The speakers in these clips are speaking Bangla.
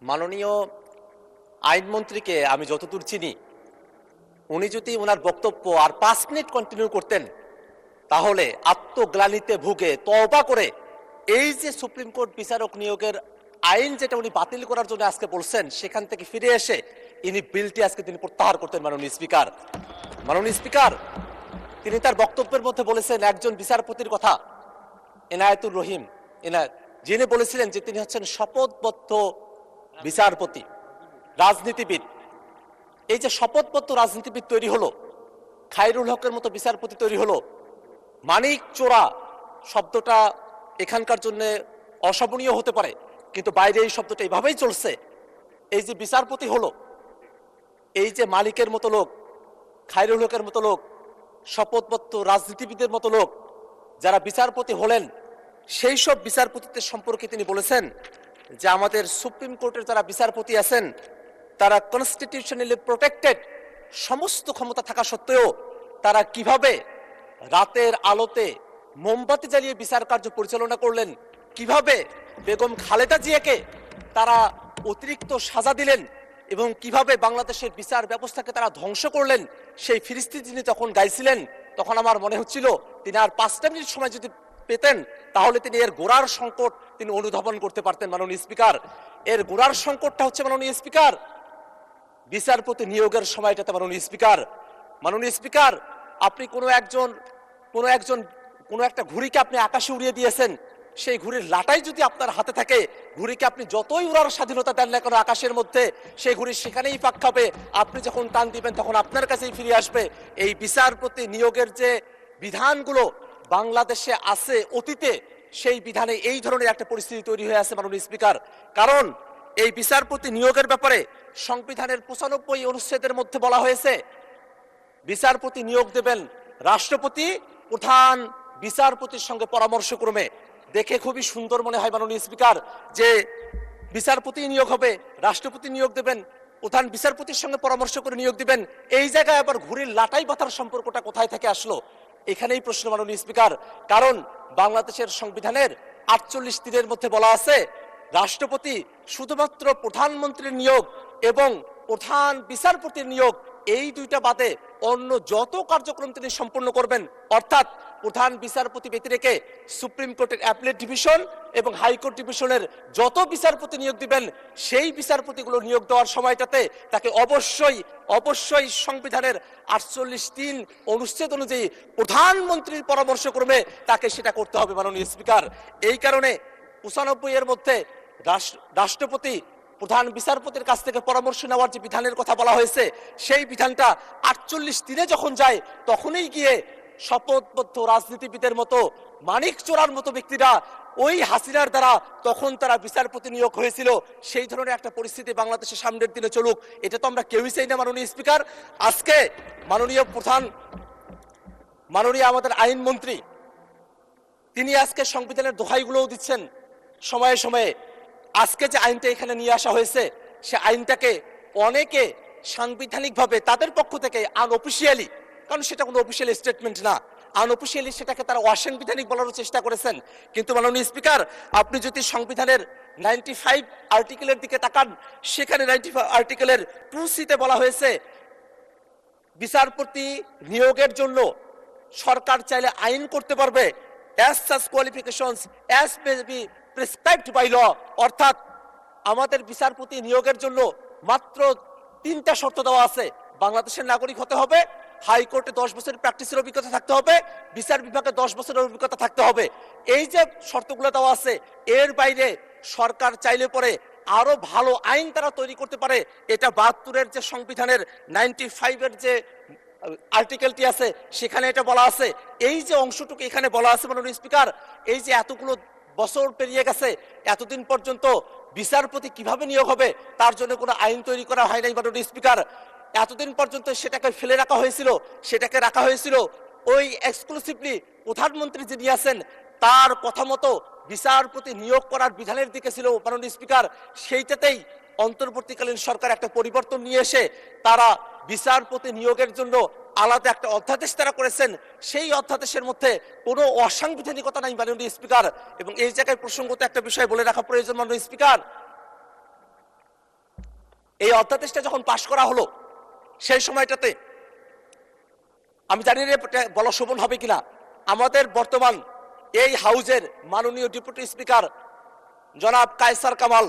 মাননীয় আইনমন্ত্রীকে আমি যতদূর চিনি, উনি যদি ওনার বক্তব্য আর 5 মিনিট কন্টিনিউ করতেন তাহলে আত্মগ্লানিতে ভুগে তওবা করে এই যে সুপ্রিম কোর্ট বিচারক নিয়োগের আইন যেটা উনি বাতিল করার জন্য আজকে বলছেন সেখান থেকে ফিরে এসে ইনি বিলটি আজকে তিনি প্রত্যাহার করতেন। মাননীয় স্পিকার তিনি তার বক্তব্যের মধ্যে বলেছেন একজন বিচারপতির কথা, এনায়েতুর রহিম এনায়েত, যিনি বলেছিলেন যে তিনি হচ্ছেন শপথবদ্ধ বিচারপতি, রাজনীতিবিদ। এই যে শপথবদ্ধ রাজনীতিবিদ তৈরি হলো, খায়রুল হকের মতো বিচারপতি তৈরি হলো, মানিক চোরা শব্দটা এখানকার জন্য অশোভনীয় হতে পারে, কিন্তু বাইরে এই শব্দটা এইভাবেই চলছে। এই যে বিচারপতি হলো, এই যে মালিকের মতো লোক, খায়রুল হকের মতো লোক, শপথবদ্ধ রাজনীতিবিদের মতো লোক যারা বিচারপতি হলেন, সেই সব বিচারপতিদের সম্পর্কে তিনি বলেছেন যে আমাদের সুপ্রিম কোর্টের যারা বিচারপতি আছেন তারা কনস্টিটিউশনালি প্রোটেক্টেড, সমস্ত ক্ষমতা থাকা সত্ত্বেও তারা কিভাবে রাতের আলোতে মোমবাতি জ্বালিয়ে বিচার কার্য পরিচালনা করলেন, কিভাবে বেগম খালেদা জিয়াকে তারা অতিরিক্ত সাজা দিলেন এবং কিভাবে বাংলাদেশের বিচার ব্যবস্থাকে তারা ধ্বংস করলেন, সেই ফিরিস্তি যিনি তখন গাইছিলেন, তখন আমার মনে হচ্ছিল তিনি আর 5টা মিনিট সময় যদি পেতেন তাহলে তিনি এর গোড়ার সংকট তিনি অনুধাবন করতে পারতেন। মাননীয় স্পিকার, এর গোড়ার সংকটটা হচ্ছে মাননীয় স্পিকার বিচারপতি নিয়োগের সময়টাতে। মাননীয় স্পিকার আপনি কোনো একটা ঘুড়িকে আপনি আকাশে উড়িয়ে দিয়েছেন, সেই ঘুড়ির লাটাই যদি আপনার হাতে থাকে, ঘুড়িকে আপনি যতই উড়ার স্বাধীনতা দেন না কেন আকাশের মধ্যে, সেই ঘুড়ি সেখানেই পাক খাবে। আপনি যখন টান দিবেন তখন আপনার কাছেই ফিরে আসবে। এই বিচারপতি নিয়োগের যে বিধানগুলো বাংলাদেশে আছে অতীতে, সেই বিধানে এই ধরনের একটা পরিস্থিতি তৈরি হয়ে আছে মাননীয় স্পিকার। কারণ এই বিচারপতি নিয়োগের ব্যাপারে সংবিধানের 95 অনুচ্ছেদের মধ্যে বলা হয়েছে বিচারপতি নিয়োগ দেবেন রাষ্ট্রপতি প্রধান বিচারপতির সঙ্গে পরামর্শক্রমে। দেখে খুবই সুন্দর মনে হয় মাননীয় স্পিকার যে বিচারপতি নিয়োগ হবে, রাষ্ট্রপতি নিয়োগ দেবেন, প্রধান বিচারপতির সঙ্গে পরামর্শ করে নিয়োগ দিবেন। এই জায়গায় আবার ঘুড়ির লাটাই বাঁধার সম্পর্কটা কোথায় থেকে আসলো? এখানেই প্রশ্ন মাননীয় স্পিকার। কারণ বাংলাদেশের সংবিধানের 48 তীরের মধ্যে বলা আছে রাষ্ট্রপতি শুধুমাত্র প্রধানমন্ত্রীর নিয়োগ এবং প্রধান বিচারপতির নিয়োগ, এই দুইটা বাদে অন্য যত কার্যক্রম তিনি সম্পন্ন করবেন, অর্থাৎ প্রধান বিচারপতি ব্যতি রেখে সুপ্রিম কোর্টের অ্যাপিলেট ডিভিশন এবং হাইকোর্ট ডিভিশনের যত বিচারপতি নিয়োগ দিবেন, সেই বিচারপতিগুলো নিয়োগ দেওয়ার সময়টাতে তাকে অবশ্যই সংবিধানের 48(3) অনুচ্ছেদ অনুযায়ী প্রধানমন্ত্রীর পরামর্শক্রমে তাকে সেটা করতে হবে মাননীয় স্পিকার। এই কারণে 95 এর মধ্যে রাষ্ট্রপতি প্রধান বিচারপতির কাছ থেকে পরামর্শ নেওয়ার যে বিধানের কথা বলা হয়েছে, সেই বিধানটা 48(3)-এ যখন যায় তখনই গিয়ে শপথবদ্ধ রাজনীতিবিদের মতো মানিক চোরার মতো ব্যক্তিরা ওই হাসিনার দ্বারা তখন তারা বিচারপতি নিয়োগ হয়েছিল। সেই ধরনের একটা পরিস্থিতি বাংলাদেশের সামনের দিনে চলুক, এটা তো আমরা কেউই চাই না মাননীয় স্পিকার। আজকে মাননীয় আমাদের আইনমন্ত্রী তিনি আজকে সংবিধানের দোহাইগুলোও দিচ্ছেন সময়ে সময়ে। আজকে যে আইনটা এখানে নিয়ে আসা হয়েছে, সে আইনটাকে অনেকে সাংবিধানিকভাবে তাদের পক্ষ থেকে আনঅফিসিয়ালি, কারণ সেটা কোনো অফিসিয়াল স্টেটমেন্ট না, আনঅফিসিয়ালি সেটাকে তারা অসাংবিধানিক বলার চেষ্টা করেছেন। কিন্তু মাননীয় স্পিকার, আপনি যদি সংবিধানের 95 আর্টিকেলের দিকে তাকান, সেখানে 95 আর্টিকেলের 2C-তে বলা হয়েছে বিচারপতি নিয়োগের জন্য সরকার চাইলে আইন করতে পারবে as such qualifications as may be prescribed by law। অর্থাৎ আমাদের বিচারপতি নিয়োগের জন্য মাত্র 3টা শর্ত দেওয়া আছে। বাংলাদেশের নাগরিক হতে হবে, হাইকোর্টে 10 বছরের প্র্যাকটিসের অভিজ্ঞতা থাকতে হবে, বিচার বিভাগে 10 বছরের অভিজ্ঞতা থাকতে হবে। এই যে শর্তগুলো দেওয়া আছে, এর বাইরে সরকার চাইলে পরে আরো ভালো আইন তারা তৈরি করতে পারে। এটা 72-এর যে সংবিধানের 95-এর যে আর্টিকেলটি আছে সেখানে এটা বলা আছে। এই যে অংশটুকু এখানে বলা আছে মাননীয় স্পিকার, এই যে এতগুলো বছর পেরিয়ে গেছে, এতদিন পর্যন্ত বিচারপতি কিভাবে নিয়োগ হবে তার জন্য কোনো আইন তৈরি করা হয় নাই মাননীয় স্পিকার। এতদিন পর্যন্ত সেটাকে ফেলে রাখা হয়েছিল, সেটাকে রাখা হয়েছিল ওই এক্সক্লুসিভলি প্রধানমন্ত্রী যিনি আছেন তার কথা মতো বিচারপতি নিয়োগ করার বিধানের দিকে ছিল মাননীয় স্পিকার। সেইটাতেই অন্তর্বর্তীকালীন সরকার একটা পরিবর্তন নিয়ে এসে তারা বিচারপতি নিয়োগের জন্য আলাদা একটা অধ্যাদেশ তারা করেছেন। সেই অধ্যাদেশের মধ্যে কোনো অসাংবিধানিকতা নাই মাননীয় স্পিকার। এবং এই জায়গায় প্রসঙ্গত একটা বিষয় বলে রাখা প্রয়োজন মাননীয় স্পিকার, এই অধ্যাদেশটা যখন পাশ করা হলো সেই সময়টাতে আমি জানি না এটা বলা শোভন হবে কিনা, আমাদের বর্তমান এই হাউজের মাননীয় ডেপুটি স্পিকার জনাব কায়সার কামাল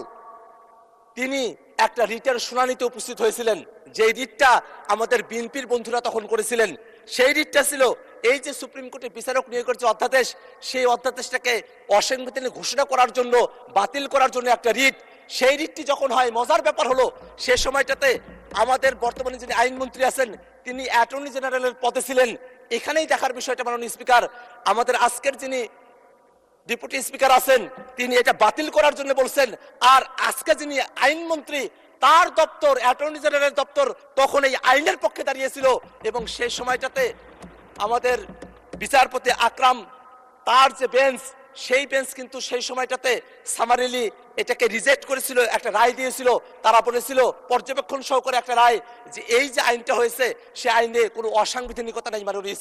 তিনি একটা রিটের শুনানিতে উপস্থিত হয়েছিলেন। যে রিটটা আমাদের বিএনপির বন্ধুরা তখন করেছিলেন, সেই রিটটা ছিল এই যে সুপ্রিম কোর্টের বিচারক নিয়োগের যে অধ্যাদেশ, সেই অধ্যাদেশটাকে অসাংবিধানিক ঘোষণা করার জন্য, বাতিল করার জন্য একটা রিট। সেই রিটটি যখন হয়, মজার ব্যাপার হলো সে সময়টাতে আমাদের বর্তমানে যিনি আইনমন্ত্রী আছেন তিনি অ্যাটর্নি জেনারেলের পদে ছিলেন। এখানেই দেখার বিষয়টা মাননীয় স্পিকার, আমাদের আজকের যিনি ডেপুটি স্পিকার আছেন তিনি এটা বাতিল করার জন্য বলছেন, আর আজকে যিনি আইনমন্ত্রী তার দপ্তর, অ্যাটর্নি জেনারেল দপ্তর তখন এই আইনের পক্ষে দাঁড়িয়েছিল। এবং সেই সময়টাতে আমাদের বিচারপতি আকরাম তার যে বেঞ্চ, সেই বেঞ্চ কিন্তু সেই সময়টাতে সামারিলি এটাকে রিজেক্ট করেছিল, একটা রায় দিয়েছিল। তারা বলেছিল পর্যবেক্ষণ সহকারে একটা রায়, যে এই যে আইনটা হয়েছে সে আইনে কোনো অসাংবিধানিকতা নেই। মাননীয়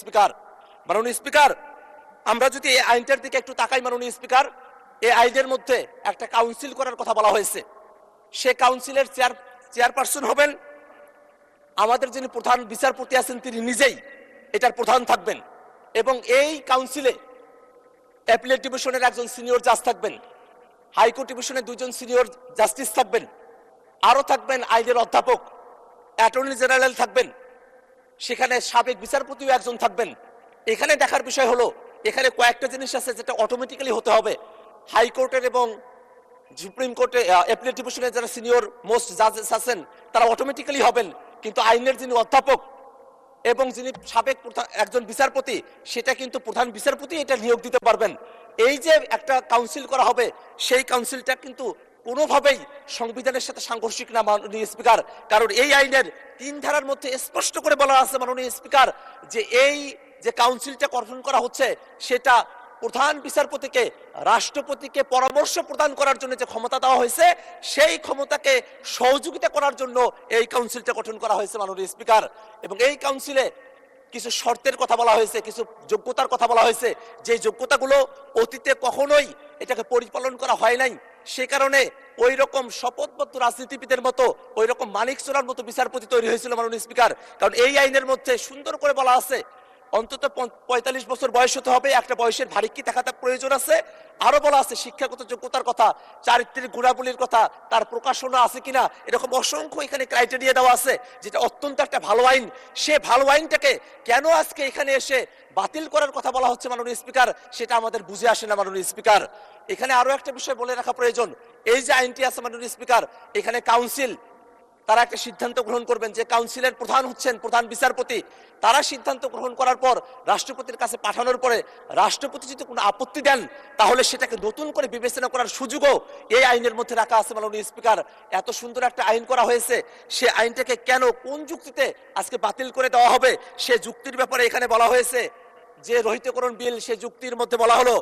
স্পিকার, আমরা যদি এই আইনটার দিকে একটু তাকাই মাননীয় স্পিকার, এই আইনের মধ্যে একটা কাউন্সিল করার কথা বলা হয়েছে। সে কাউন্সিলের চেয়ারপারসন হবেন আমাদের যিনি প্রধান বিচারপতি আছেন তিনি নিজেই এটার প্রধান থাকবেন। এবং এই কাউন্সিলে অ্যাপিলেট ডিভিশনের একজন সিনিয়র জাজ থাকবেন, হাইকোর্ট ডিভিশনের দুইজন সিনিয়র জাস্টিস থাকবেন, আরো থাকবেন আইনের অধ্যাপক, অ্যাটর্নি জেনারেল থাকবেন, সেখানে সাবেক বিচারপতিও একজন থাকবেন। এখানে দেখার বিষয় হলো এখানে কয়েকটা জিনিস আছে যেটা অটোমেটিক্যালি হতে হবে। হাইকোর্টের এবং সুপ্রিম কোর্টে অ্যাপিলেট ডিভিশনের যারা সিনিয়র মোস্ট জাজেস আছেন তারা অটোমেটিক্যালি হবেন, কিন্তু আইনের যিনি অধ্যাপক এবং যিনি সাবেক একজন বিচারপতি সেটা কিন্তু প্রধান বিচারপতি এটা নিয়োগ দিতে পারবেন। এই যে একটা কাউন্সিল করা হবে সেই কাউন্সিলটা কিন্তু কোনোভাবেই সংবিধানের সাথে সাংঘর্ষিক না মাননীয় স্পিকার, কারণ এই আইনের 3 ধারার মধ্যে স্পষ্ট করে বলা আছে মাননীয় স্পিকার যে এই যে কাউন্সিলটা গঠন করা হচ্ছে সেটা প্রধান বিচারপতিকে রাষ্ট্রপতিকে পরামর্শ প্রদান করার জন্য যে ক্ষমতা দেওয়া হয়েছে সেই ক্ষমতাকে সহযোগিতা করার জন্য এই কাউন্সিলটা গঠন করা হয়েছে মাননীয় স্পিকার। এবং এই কাউন্সিলে কিছু শর্তের কথা বলা হয়েছে, কিছু যোগ্যতার কথা বলা হয়েছে, যে যোগ্যতাগুলো অতীতে কখনোই এটাকে পরিপালন করা হয় নাই। সে কারণে ওই রকম শপথবদ্ধ রাজনীতিবিদের মতো, ওই রকম মানিক চোরার মতো বিচারপতি তৈরি হয়েছিল মাননীয় স্পিকার। কারণ এই আইনের মধ্যে সুন্দর করে বলা আছে অন্তত 45 বছর বয়স হতে হবে, একটা বয়সের ভারিক্কি থাকাটা প্রয়োজন আছে। আরো বলা আছে শিক্ষাগত যোগ্যতার কথা, চারিত্রিক গুণাবলীর কথা, তার প্রকাশনা আছে কিনা, এরকম অসংখ্য এখানে ক্রাইটেরিয়া দেওয়া আছে, যেটা অত্যন্ত একটা ভালো আইন। সে ভালো আইনটাকে কেন আজকে এখানে এসে বাতিল করার কথা বলা হচ্ছে মাননীয় স্পিকার, সেটা আমাদের বুঝে আসে না মাননীয় স্পিকার। এখানে আরো একটা বিষয় বলে রাখা প্রয়োজন, এই যে আইনটি আছে মাননীয় স্পিকার, এখানে কাউন্সিল তারা একটা সিদ্ধান্ত গ্রহণ করবেন, যে কাউন্সিলের প্রধান হচ্ছেন প্রধান বিচারপতি। তারা সিদ্ধান্ত গ্রহণ করার পর রাষ্ট্রপতির কাছে পাঠানোর পরে রাষ্ট্রপতি যদি কোনো আপত্তি দেন তাহলে সেটাকে নতুন করে বিবেচনা করার সুযোগও এই আইনের মধ্যে রাখা আছে মাননীয় স্পিকার। এত সুন্দর একটা আইন করা হয়েছে, সে আইনটাকে কেন কোন যুক্তিতে আজকে বাতিল করে দেওয়া হবে সে যুক্তির ব্যাপারে এখানে বলা হয়েছে। যে রহিতকরণ বিল, সে যুক্তির মধ্যে বলা হলো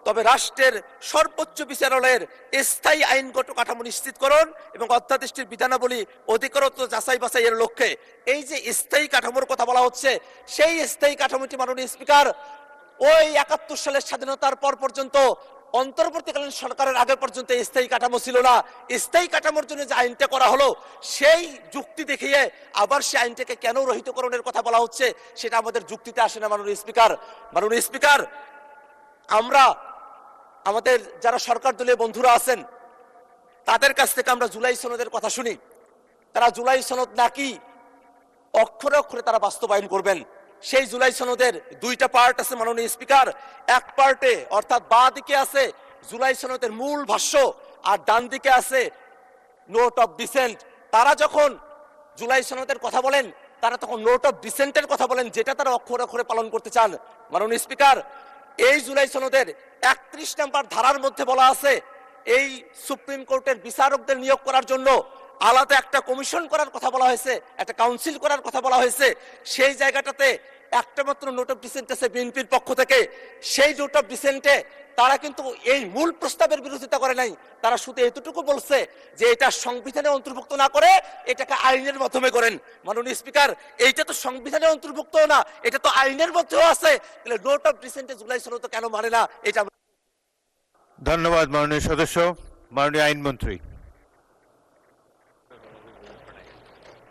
তবে রাষ্ট্রের সর্বোচ্চ বিচারালয়ের স্থায়ী আইনগত কাঠামো নিশ্চিতকরণ এবং অধ্যাদেশটির বিধানাবলী অধিকতর যাচাই বাছাইয়ের লক্ষ্যে এই যে স্থায়ী কাঠামোর কথা বলা হচ্ছে, সেই স্থায়ী কাঠামোটি মাননীয় স্পিকার ওই 71 সালের স্বাধীনতার পর পর্যন্ত অন্তর্বর্তীকালীন সরকারের আগে পর্যন্ত স্থায়ী কাঠামো ছিল না। স্থায়ী কাঠামোর জন্য যে আইনটা করা হলো সেই যুক্তি দেখিয়ে আবার সেই আইনটাকে কেন রহিতকরণের কথা বলা হচ্ছে সেটা আমাদের যুক্তিতে আসে না মাননীয় স্পিকার। আমরা আমাদের যারা সরকার দলীয় বন্ধুরা আছেন তাদের কাছ থেকে আমরা জুলাই সনদের কথা শুনি, তারা জুলাই সনদ নাকি অক্ষরে অক্ষরে তারা বাস্তবায়ন করবেন। সেই জুলাই সনদের 2টা পার্ট আছে মাননীয় স্পিকার। এক পার্টে অর্থাৎ বাঁ দিকে আছে জুলাই সনদের মূল ভাষ্য আর ডান দিকে আছে নোট অফ ডিসেন্ট। তারা যখন জুলাই সনদের কথা বলেন তারা তখন নোট অফ ডিসেন্টের কথা বলেন, যেটা তারা অক্ষরে অক্ষরে পালন করতে চান। মাননীয় স্পিকার, এই জুলাই সনদের 31 নম্বর ধারার মধ্যে বলা আছে এই সুপ্রিম কোর্টের বিচারকদের নিয়োগ করার জন্য আলাদা একটা কমিশন করার কথা বলা হয়েছে, একটা কাউন্সিল করার কথা বলা হয়েছে। সেই জায়গাটাতে একটা মাত্র নোট অফ ডিসেন্ট আছে বিএনপির পক্ষ থেকে। সেই নোট অফ ডিসেন্টে তারা কিন্তু এই মূল প্রস্তাবের বিরোধিতা করে নাই, তারা শুধু এতটুকু বলছে যে এটা সংবিধানে অন্তর্ভুক্ত না করে এটাকে আইনের মাধ্যমে করেন। মাননীয় স্পিকার, এইটা তো সংবিধানে অন্তর্ভুক্ত না, এটা তো আইনের মধ্যেও আছে, তাহলে নোট অফ ডিসেন্টে জুলাই সনদ কেন মানে না এটা। ধন্যবাদ মাননীয় সদস্য। মাননীয় আইনমন্ত্রী।